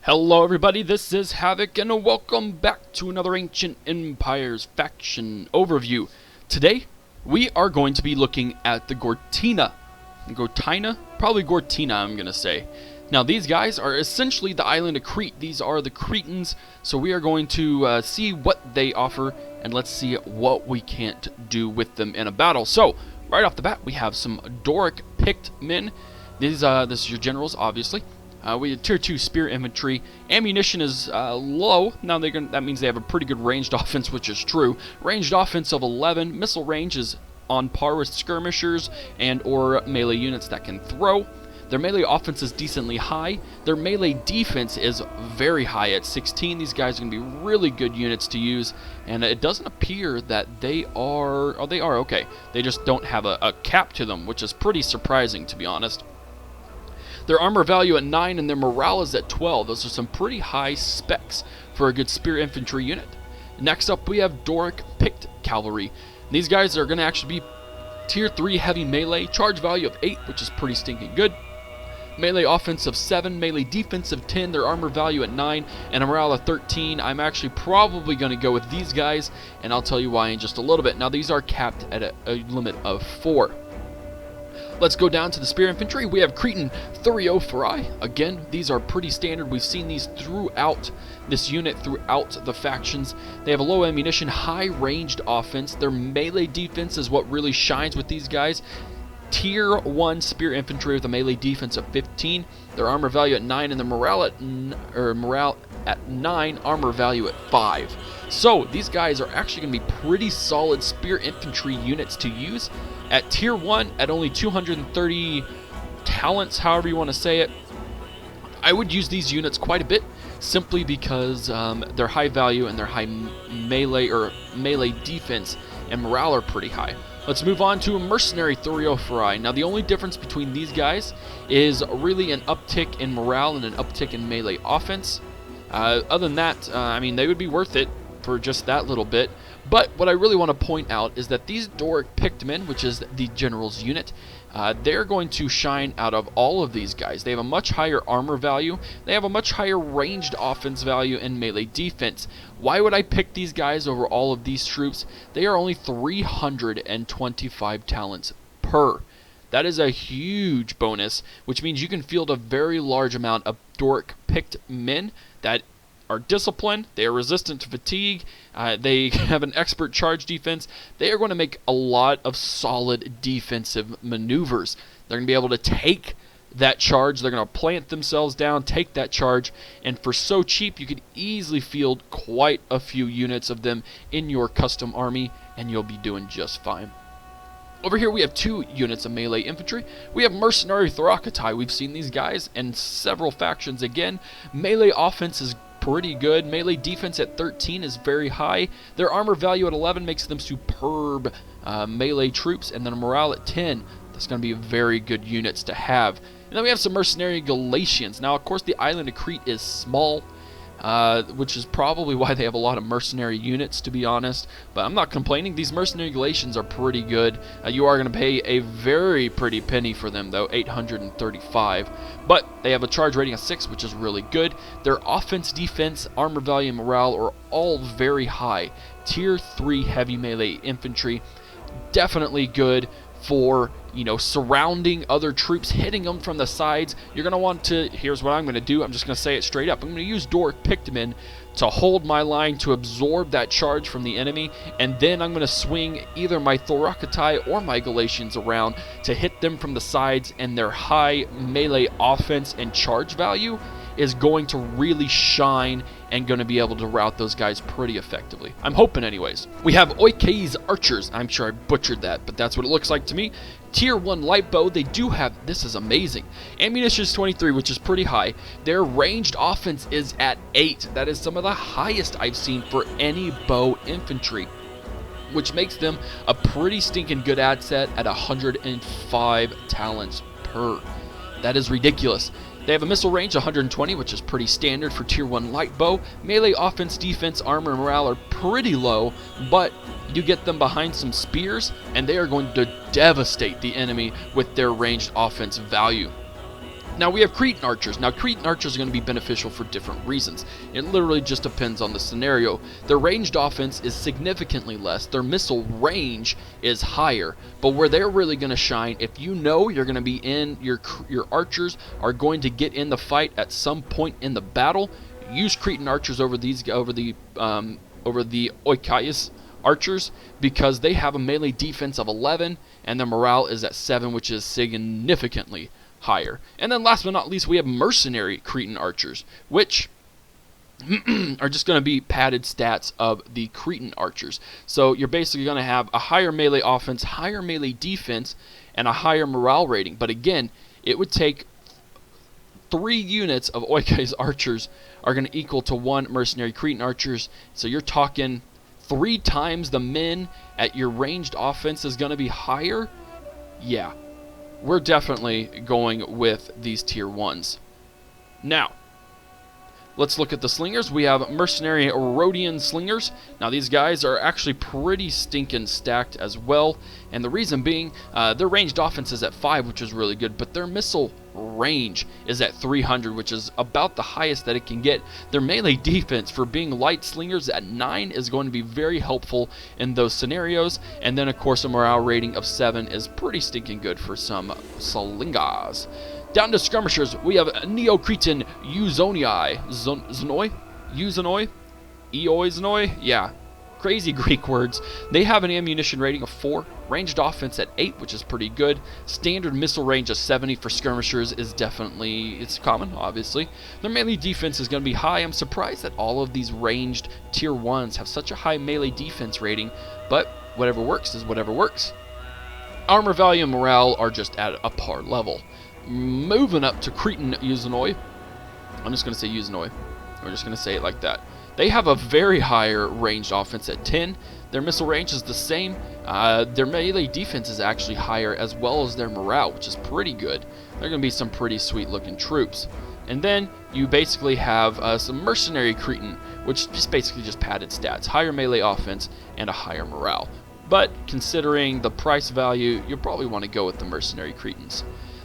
Hello everybody, this is Havoc, and welcome back to another Ancient Empires faction overview. Today, we are going to be looking at the Gortyna. Gortyna? Probably Gortyna, I'm going to say. Now, these guys are essentially the island of Crete. These are the Cretans, so we are going to see what they offer, and let's see what we can't do with them in a battle. So, right off the bat, we have some Doric picked men. This is your generals, obviously. We have Tier 2 Spear Infantry. Ammunition is low. Now that means they have a pretty good ranged offense, which is true. Ranged offense of 11. Missile range is on par with skirmishers and or melee units that can throw. Their melee offense is decently high. Their melee defense is very high at 16. These guys are going to be really good units to use. And it doesn't appear that they are... Oh, they are, okay. They just don't have a cap to them, which is pretty surprising, to be honest. Their armor value at 9 and their morale is at 12. Those are some pretty high specs for a good spear infantry unit. Next up, we have Doric picked cavalry. These guys are going to actually be Tier 3 heavy melee, charge value of 8, which is pretty stinking good. Melee offense of 7, melee defense of 10, their armor value at 9, and a morale of 13. I'm actually probably going to go with these guys, and I'll tell you why in just a little bit. Now, these are capped at a limit of 4. Let's go down to the Spear Infantry. We have Cretan Thureophori. Again, these are pretty standard. We've seen these throughout this unit, throughout the factions. They have a low ammunition, high ranged offense. Their melee defense is what really shines with these guys. Tier 1 Spear Infantry with a melee defense of 15. Their armor value at 9 and the morale at 9, armor value at 5. So, these guys are actually going to be pretty solid Spear Infantry units to use. At Tier 1, at only 230 talents, however you want to say it, I would use these units quite a bit, simply because their high value and their high melee defense and morale are pretty high. Let's move on to a Mercenary Thureophori. Now, the only difference between these guys is really an uptick in morale and an uptick in melee offense. Other than that, I mean, they would be worth it for just that little bit. But what I really want to point out is that these Doric picked men, which is the general's unit, they're going to shine out of all of these guys. They have a much higher armor value. They have a much higher ranged offense value and melee defense. Why would I pick these guys over all of these troops? They are only 325 talents per. That is a huge bonus, which means you can field a very large amount of Doric picked men that are disciplined, they are resistant to fatigue, they have an expert charge defense. They are going to make a lot of solid defensive maneuvers. They're going to be able to take that charge, they're going to plant themselves down, take that charge, and for so cheap you could easily field quite a few units of them in your custom army, and you'll be doing just fine. Over here we have 2 units of melee infantry. We have Mercenary Thoracatai. We've seen these guys in several factions again. Melee offense is pretty good. Melee defense at 13 is very high. Their armor value at 11 makes them superb melee troops, and then morale at 10. That's going to be very good units to have. And then we have some Mercenary Galatians. Now, of course, the island of Crete is small, which is probably why they have a lot of mercenary units, to be honest. But I'm not complaining. These Mercenary Galatians are pretty good. You are going to pay a very pretty penny for them, though, 835. But they have a charge rating of 6, which is really good. Their offense, defense, armor value, and morale are all very high. Tier 3 heavy melee infantry, definitely good for, surrounding other troops, hitting them from the sides. You're going to want to, here's what I'm going to do, I'm just going to say it straight up. I'm going to use Doric picked men to hold my line to absorb that charge from the enemy, and then I'm going to swing either my Thoracatai or my Galatians around to hit them from the sides, and their high melee offense and charge value is going to really shine and going to be able to rout those guys pretty effectively. I'm hoping anyways. We have Oikei's Archers. I'm sure I butchered that, but that's what it looks like to me. Tier 1 light bow, they do have, this is amazing. Ammunition is 23, which is pretty high. Their ranged offense is at 8. That is some of the highest I've seen for any bow infantry, which makes them a pretty stinking good ad set at 105 talents per. That is ridiculous. They have a missile range 120, which is pretty standard for Tier 1 light bow. Melee offense, defense, armor, and morale are pretty low, but you get them behind some spears, and they are going to devastate the enemy with their ranged offense value. Now we have Cretan archers. Now Cretan archers are going to be beneficial for different reasons. It literally just depends on the scenario. Their ranged offense is significantly less. Their missile range is higher. But where they're really going to shine, if you know you're going to be in, your archers are going to get in the fight at some point in the battle, use Cretan archers over the Oikaias archers, because they have a melee defense of 11 and their morale is at 7, which is significantly higher. And then last but not least, we have mercenary Cretan archers, which are just going to be padded stats of the Cretan archers. So you're basically going to have a higher melee offense, higher melee defense, and a higher morale rating. But again, it would take 3 units of Oike's archers are going to equal to 1 mercenary Cretan archers. So you're talking 3 times the men at your ranged offense is going to be higher. Yeah, we're definitely going with these tier 1s. Now, let's look at the slingers. We have mercenary Rhodian slingers. Now these guys are actually pretty stinking stacked as well, and the reason being their ranged offense is at 5, which is really good, but their missile range is at 300, which is about the highest that it can get. Their melee defense, for being light slingers, at 9 is going to be very helpful in those scenarios, and then of course a morale rating of 7 is pretty stinking good for some slingers. Down to skirmishers, we have Neo-Cretan Eusonoi. Eusonoi? Eoisnoi? Yeah. Crazy Greek words. They have an ammunition rating of 4, ranged offense at 8, which is pretty good. Standard missile range of 70 for skirmishers is definitely, it's common, obviously. Their melee defense is going to be high. I'm surprised that all of these ranged tier 1s have such a high melee defense rating, but whatever works is whatever works. Armor value and morale are just at a par level. Moving up to Cretan Eusonoi. I'm just going to say Eusonoi. We're just going to say it like that. They have a very higher ranged offense at 10. Their missile range is the same. Their melee defense is actually higher, as well as their morale, which is pretty good. They're going to be some pretty sweet looking troops. And then you basically have some mercenary Cretan, which is basically just padded stats. Higher melee offense and a higher morale. But considering the price value, you'll probably want to go with the mercenary Cretans.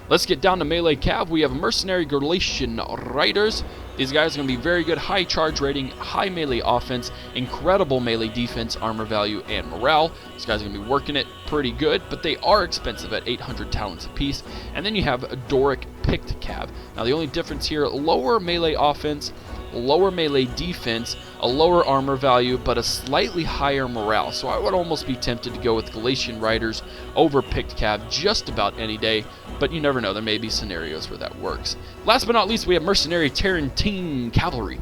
Let's get down to melee cav. We have mercenary Galatian riders. These guys are going to be very good, high charge rating, high melee offense, incredible melee defense, armor value, and morale. These guys are going to be working it pretty good, but they are expensive at 800 talents apiece. And then you have a Doric picked cav. Now the only difference here, lower melee offense, lower melee defense, a lower armor value, but a slightly higher morale. So I would almost be tempted to go with Galatian riders over picked cav just about any day, but you never know, there may be scenarios where that works. Last but not least, we have mercenary Tarentine cavalry.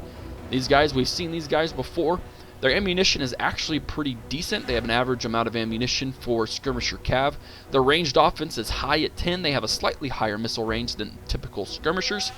These guys, we've seen these guys before. Their ammunition is actually pretty decent. They have an average amount of ammunition for skirmisher cav. Their ranged offense is high at 10. They have a slightly higher missile range than typical skirmishers.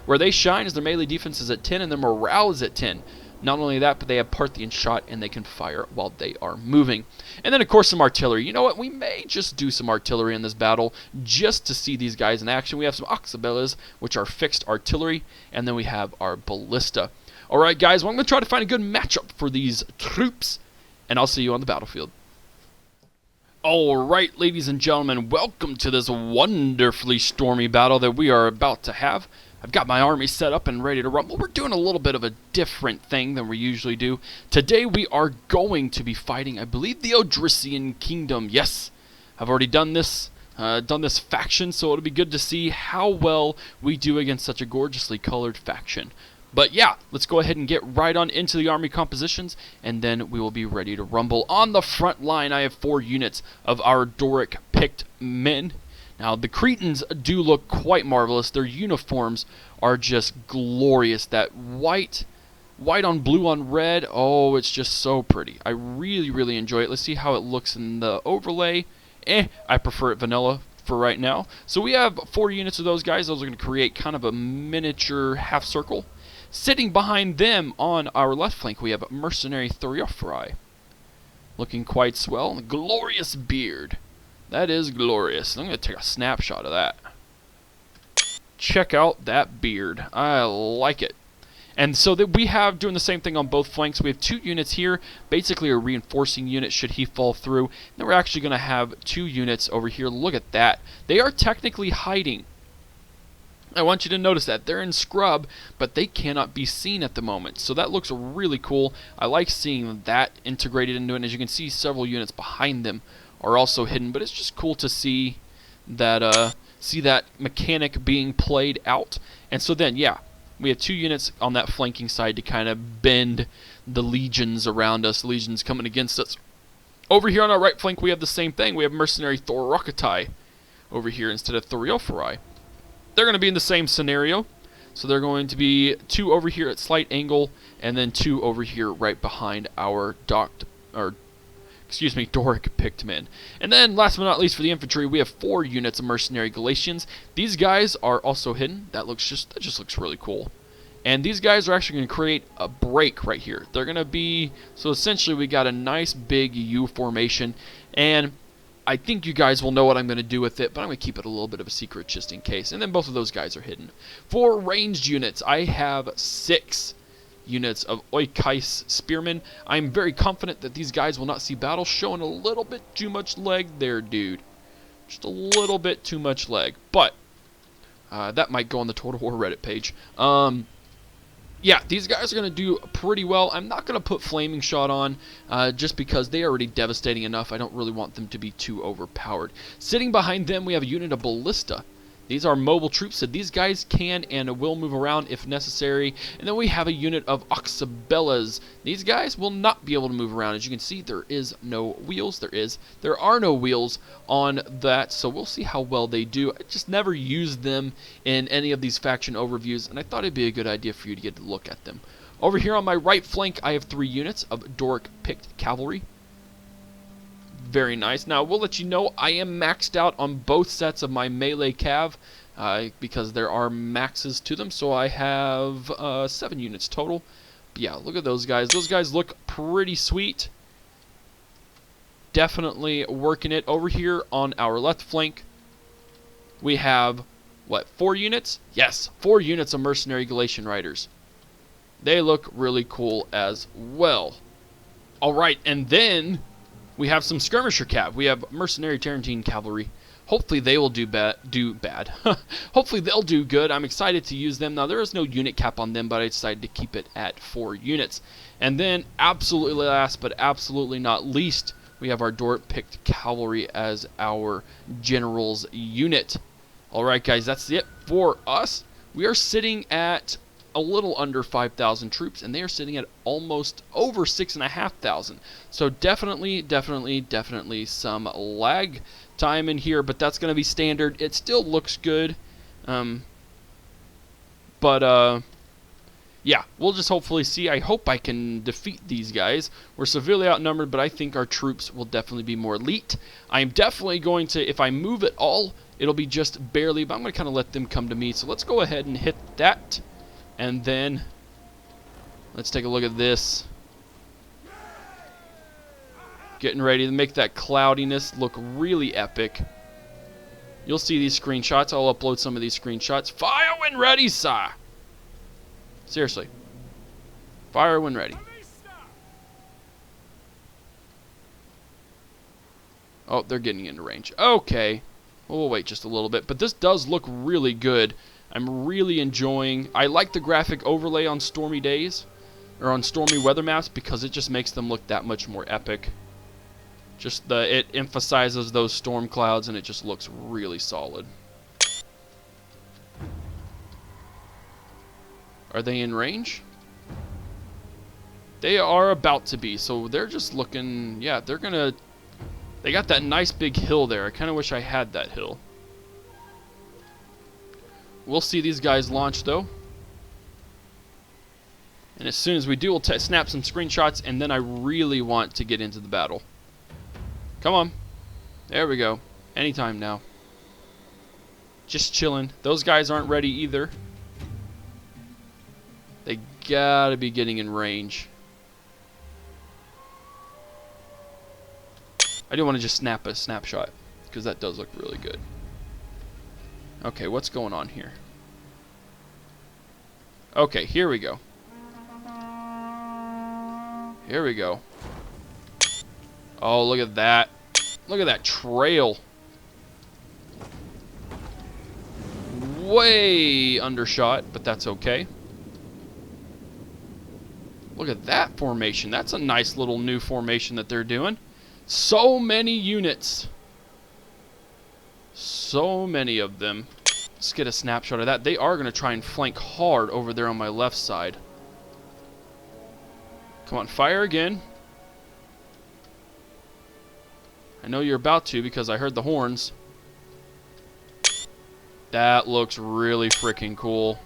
Where they shine is their melee defense is at 10 and their morale is at 10. Not only that, but they have Parthian shot and they can fire while they are moving. And then of course some artillery. You know what, we may just do some artillery in this battle just to see these guys in action. We have some Oxabellas, which are fixed artillery, and then we have our ballista. Alright guys, well, I'm going to try to find a good matchup for these troops, and I'll see you on the battlefield. Alright, ladies and gentlemen, welcome to this wonderfully stormy battle that we are about to have. I've got my army set up and ready to rumble. We're doing a little bit of a different thing than we usually do. Today we are going to be fighting, I believe, the Odrysian Kingdom. Yes, I've already done this faction, so it'll be good to see how well we do against such a gorgeously colored faction. But yeah, let's go ahead and get right on into the army compositions, and then we will be ready to rumble. On the front line, I have 4 units of our Doric picked men. Now, the Cretans do look quite marvelous. Their uniforms are just glorious. That white on blue on red, oh, it's just so pretty. I really, really enjoy it. Let's see how it looks in the overlay. I prefer it vanilla for right now. So we have 4 units of those guys. Those are going to create kind of a miniature half circle. Sitting behind them on our left flank, we have mercenary Theriophorai. Looking quite swell. Glorious beard. That is glorious. I'm going to take a snapshot of that. Check out that beard. I like it. And so that we have doing the same thing on both flanks. We have 2 units here, basically a reinforcing unit should he fall through. And then we're actually going to have 2 units over here. Look at that. They are technically hiding. I want you to notice that they're in scrub, but they cannot be seen at the moment. So that looks really cool. I like seeing that integrated into it. And as you can see, several units behind them are also hidden, but it's just cool to see that mechanic being played out. And so then, yeah, we have 2 units on that flanking side to kind of bend the legions around us, legions coming against us. Over here on our right flank, we have the same thing. We have mercenary Thorrokatai over here instead of Thoriophori. They're going to be in the same scenario. So they're going to be 2 over here at slight angle, and then 2 over here right behind our Doric picked men. And then, last but not least, for the infantry, we have 4 units of mercenary Galatians. These guys are also hidden. That just looks really cool. And these guys are actually going to create a break right here. They're going to be, so essentially we got a nice big U formation, and I think you guys will know what I'm going to do with it, but I'm going to keep it a little bit of a secret just in case. And then both of those guys are hidden. For ranged units, I have 6 units of Oikais Spearmen. I'm very confident that these guys will not see battle, showing a little bit too much leg there, dude. Just a little bit too much leg. But that might go on the Total War Reddit page. Yeah, these guys are going to do pretty well. I'm not going to put Flaming Shot on just because they are already devastating enough. I don't really want them to be too overpowered. Sitting behind them, we have a unit of Ballista. These are mobile troops, so these guys can and will move around if necessary. And then we have a unit of Oxabellas. These guys will not be able to move around. As you can see, there is no wheels. There are no wheels on that, so we'll see how well they do. I just never used them in any of these faction overviews, and I thought it'd be a good idea for you to get a look at them. Over here on my right flank, I have 3 units of Doric picked cavalry. Very nice. Now, we'll let you know I am maxed out on both sets of my melee cav because there are maxes to them. So I have 7 units total. But yeah, look at those guys. Those guys look pretty sweet. Definitely working it. Over here on our left flank, we have, what, 4 units? Yes, 4 units of mercenary Galatian riders. They look really cool as well. Alright, and then we have some skirmisher cav. We have mercenary Tarentine cavalry. Hopefully they will do bad. Hopefully they'll do good. I'm excited to use them. Now there is no unit cap on them, but I decided to keep it at 4 units. And then absolutely last but absolutely not least, we have our Doric picked cavalry as our general's unit. Alright guys, that's it for us. We are sitting at a little under 5,000 troops, and they are sitting at almost over 6,500. So definitely some lag time in here, but that's going to be standard. It still looks good, yeah, we'll just hopefully see. I hope I can defeat these guys. We're severely outnumbered, but I think our troops will definitely be more elite. I'm definitely going to, if I move at all, it'll be just barely, but I'm going to kind of let them come to me. So let's go ahead and hit that. And then, let's take a look at this. Getting ready to make that cloudiness look really epic. You'll see these screenshots. I'll upload some of these screenshots. Fire when ready, sir! Seriously. Fire when ready. Oh, they're getting into range. Okay. Well, we'll wait just a little bit. But this does look really good. I'm really enjoying. I like the graphic overlay on stormy days, or on stormy weather maps, because it just makes them look that much more epic. It emphasizes those storm clouds, and it just looks really solid. Are they in range? They are about to be, so they're just looking. Yeah, they're gonna. They got that nice big hill there. I kind of wish I had that hill. We'll see these guys launch, though. And as soon as we do, we'll snap some screenshots, and then I really want to get into the battle. Come on. There we go. Anytime now. Just chilling. Those guys aren't ready either. They gotta be getting in range. I do want to just snap a snapshot, because that does look really good. Okay, what's going on here? Okay, here we go. Here we go. Oh, look at that. Look at that trail. way undershot, but that's okay. Look at that formation. That's a nice little new formation that they're doing. So many units. So many of them. Let's get a snapshot of that. They are going to try and flank hard over there on my left side. Come on, fire again. I know you're about to because I heard the horns. That looks really freaking cool.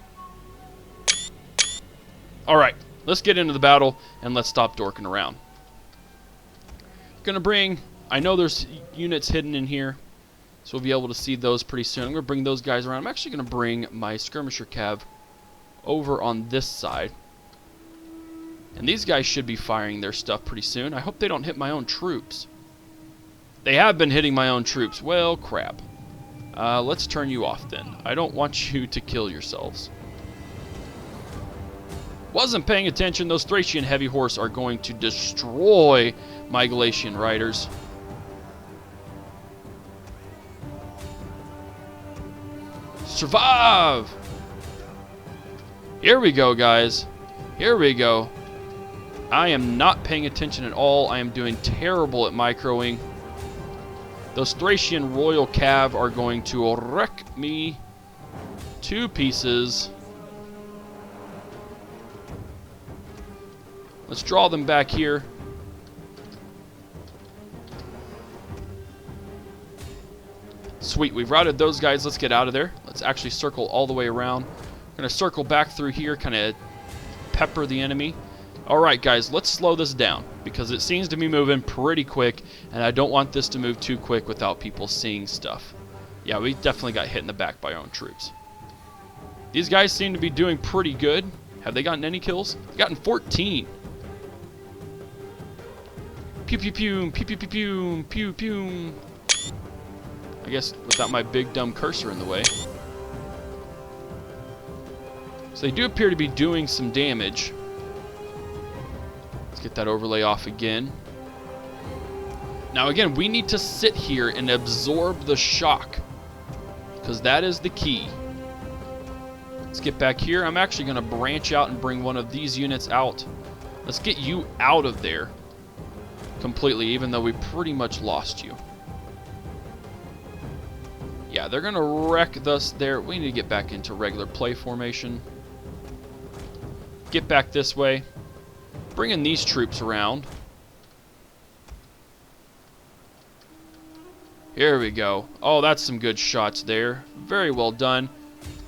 Alright, let's get into the battle and let's stop dorking around. Gonna bring... I know there's units hidden in here, so we'll be able to see those pretty soon. I'm gonna bring those guys around. I'm actually gonna bring my skirmisher cav over on this side. And these guys should be firing their stuff pretty soon. I hope they don't hit my own troops. They have been hitting my own troops. Well, crap. Let's turn you off then. I don't want you to kill yourselves. Wasn't paying attention. Those Thracian heavy horse are going to destroy my Galatian riders. Survive! Here we go, guys. Here we go. I am not paying attention at all. I am doing terrible at microing. Those Thracian Royal Cav are going to wreck me to pieces. Let's draw them back here. Sweet, we've routed those guys. Let's get out of there. Let's actually circle all the way around. We're going to circle back through here, kind of pepper the enemy. Alright guys, let's slow this down, because it seems to be moving pretty quick, and I don't want this to move too quick without people seeing stuff. Yeah, we definitely got hit in the back by our own troops. These guys seem to be doing pretty good. Have they gotten any kills? They've gotten 14. Pew pew pew, pew pew pew pew, pew pew. I guess without my big dumb cursor in the way. So they do appear to be doing some damage. Get that overlay off again. Now again, we need to sit here and absorb the shock, because that is the key. Let's get back here. I'm actually going to branch out and bring one of these units out. Let's get you out of there completely, even though we pretty much lost you. Yeah, they're going to wreck us there. We need to get back into regular play formation. Get back this way. Bringing these troops around. Here we go. Oh, that's some good shots there. Very well done.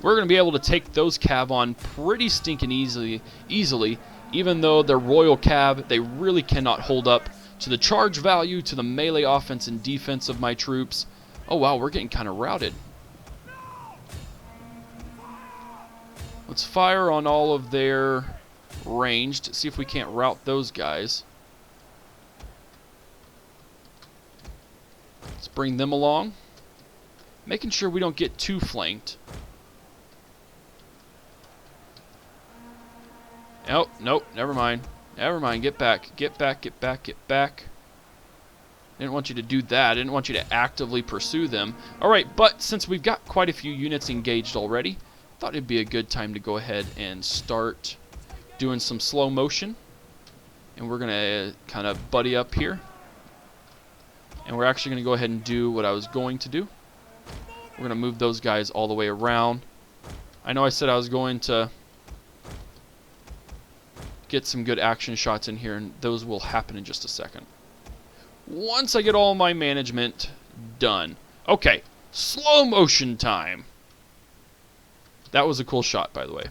We're going to be able to take those cav on pretty stinking easily, even though they're royal cav. They really cannot hold up to the charge value, to the melee offense and defense of my troops. Oh wow, we're getting kind of routed. Let's fire on all of their ranged, see if we can't rout those guys. Let's bring them along, making sure we don't get too flanked. Oh, nope, never mind. Never mind, get back, get back, get back, get back. Didn't want you to do that. I didn't want you to actively pursue them. Alright, but since we've got quite a few units engaged already, thought it'd be a good time to go ahead and start doing some slow motion. And we're going to kind of buddy up here. And we're actually going to go ahead and do what I was going to do. We're going to move those guys all the way around. I know I said I was going to get some good action shots in here, and those will happen in just a second. Once I get all my management done. Okay, slow motion time. That was a cool shot, by the way.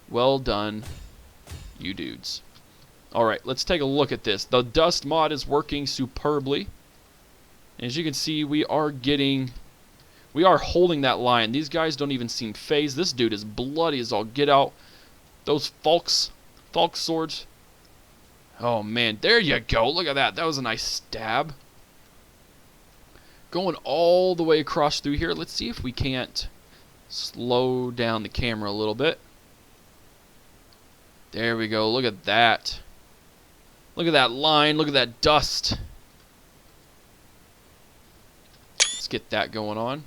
Well done, you dudes. Alright, let's take a look at this. The dust mod is working superbly. As you can see, we are holding that line. These guys don't even seem phased. This dude is bloody as all get out. Those Falk swords. Oh man, there you go. Look at that. That was a nice stab. Going all the way across through here. Let's see if we can't slow down the camera a little bit. There we go. Look at that. Look at that line. Look at that dust. Let's get that going on.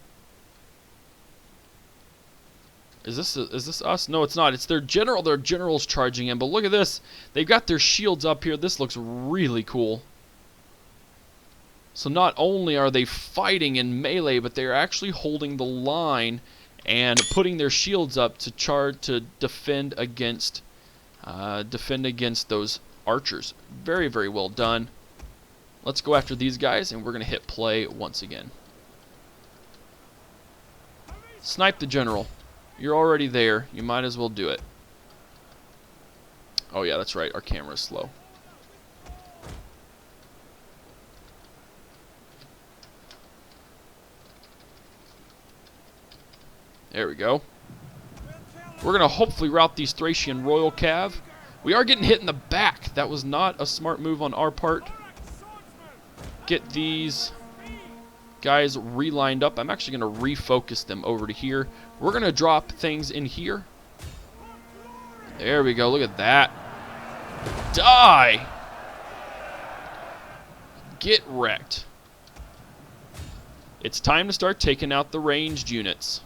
Is this us? No, it's not. It's their general. Their general's charging in. But look at this. They've got their shields up here. This looks really cool. So not only are they fighting in melee, but they're actually holding the line and putting their shields up to defend against those archers. Very, very well done. Let's go after these guys, and we're going to hit play once again. Snipe the general. You're already there. You might as well do it. Oh yeah, that's right. Our camera's slow. There we go. We're going to hopefully rout these Thracian Royal Cav. We are getting hit in the back. That was not a smart move on our part. Get these guys relined up. I'm actually going to refocus them over to here. We're going to drop things in here. There we go. Look at that. Die! Get wrecked. It's time to start taking out the ranged units.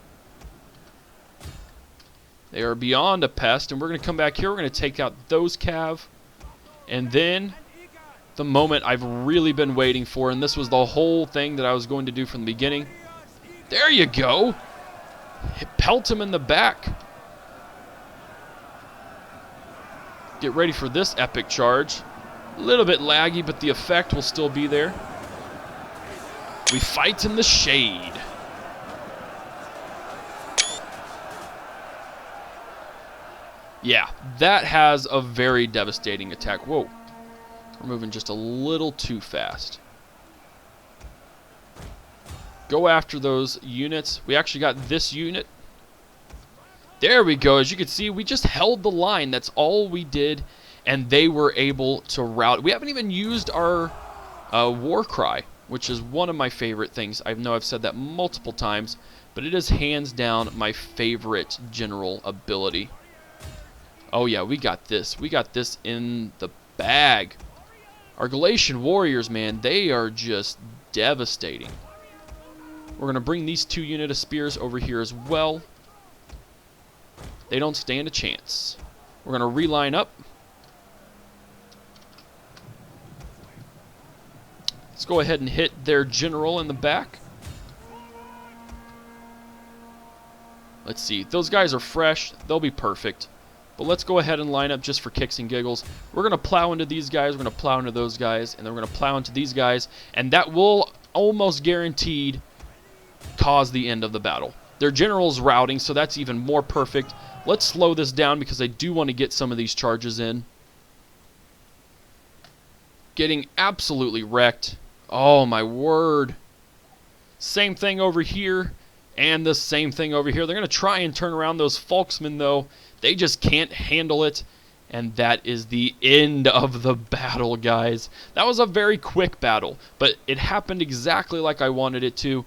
They are beyond a pest, and we're going to come back here. We're going to take out those cav. And then the moment I've really been waiting for, and this was the whole thing that I was going to do from the beginning. There you go. Pelt him in the back. Get ready for this epic charge. A little bit laggy, but the effect will still be there. We fight in the shade. Yeah, that has a very devastating attack. Whoa. We're moving just a little too fast. Go after those units. We actually got this unit. There we go. As you can see, we just held the line. That's all we did, and they were able to rout. We haven't even used our war cry, which is one of my favorite things. I know I've said that multiple times, but it is hands down my favorite general ability. Oh yeah, we got this. We got this in the bag. Our Galatian warriors, man, they are just devastating. We're going to bring these 2 unit of spears over here as well. They don't stand a chance. We're going to reline up. Let's go ahead and hit their general in the back. Let's see. Those guys are fresh. They'll be perfect. But let's go ahead and line up just for kicks and giggles. We're going to plow into these guys, we're going to plow into those guys, and then we're going to plow into these guys, and that will almost guaranteed cause the end of the battle. Their general's routing, so that's even more perfect. Let's slow this down because I do want to get some of these charges in. Getting absolutely wrecked. Oh my word. Same thing over here, and the same thing over here. They're going to try and turn around those Folksmen, though. They just can't handle it, and that is the end of the battle, guys. That was a very quick battle, but it happened exactly like I wanted it to.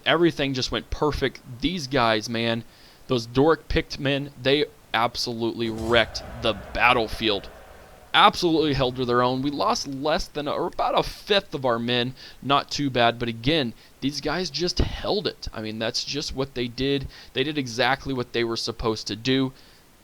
Everything just went perfect. These guys, man, those Doric picked men, they absolutely wrecked the battlefield. Absolutely held to their own. We lost less than or about a fifth of our men. Not too bad, but again, these guys just held it. I mean, that's just what they did. They did exactly what they were supposed to do.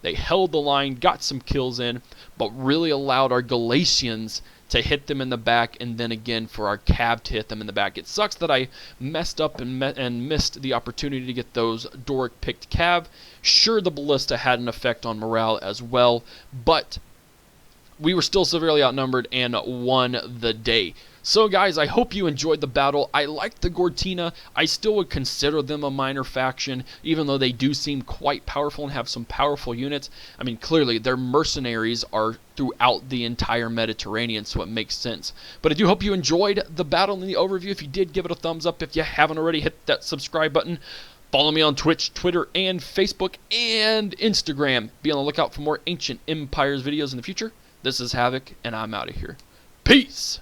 They held the line, got some kills in, but really allowed our Galatians to hit them in the back, and then again for our Cav to hit them in the back. It sucks that I messed up and missed the opportunity to get those Doric picked Cav. Sure, the Ballista had an effect on morale as well, but we were still severely outnumbered and won the day. So guys, I hope you enjoyed the battle. I liked the Gortyna. I still would consider them a minor faction, even though they do seem quite powerful and have some powerful units. I mean, clearly, their mercenaries are throughout the entire Mediterranean, so it makes sense. But I do hope you enjoyed the battle and the overview. If you did, give it a thumbs up. If you haven't already, hit that subscribe button. Follow me on Twitch, Twitter, and Facebook, and Instagram. Be on the lookout for more Ancient Empires videos in the future. This is Havoc, and I'm out of here. Peace!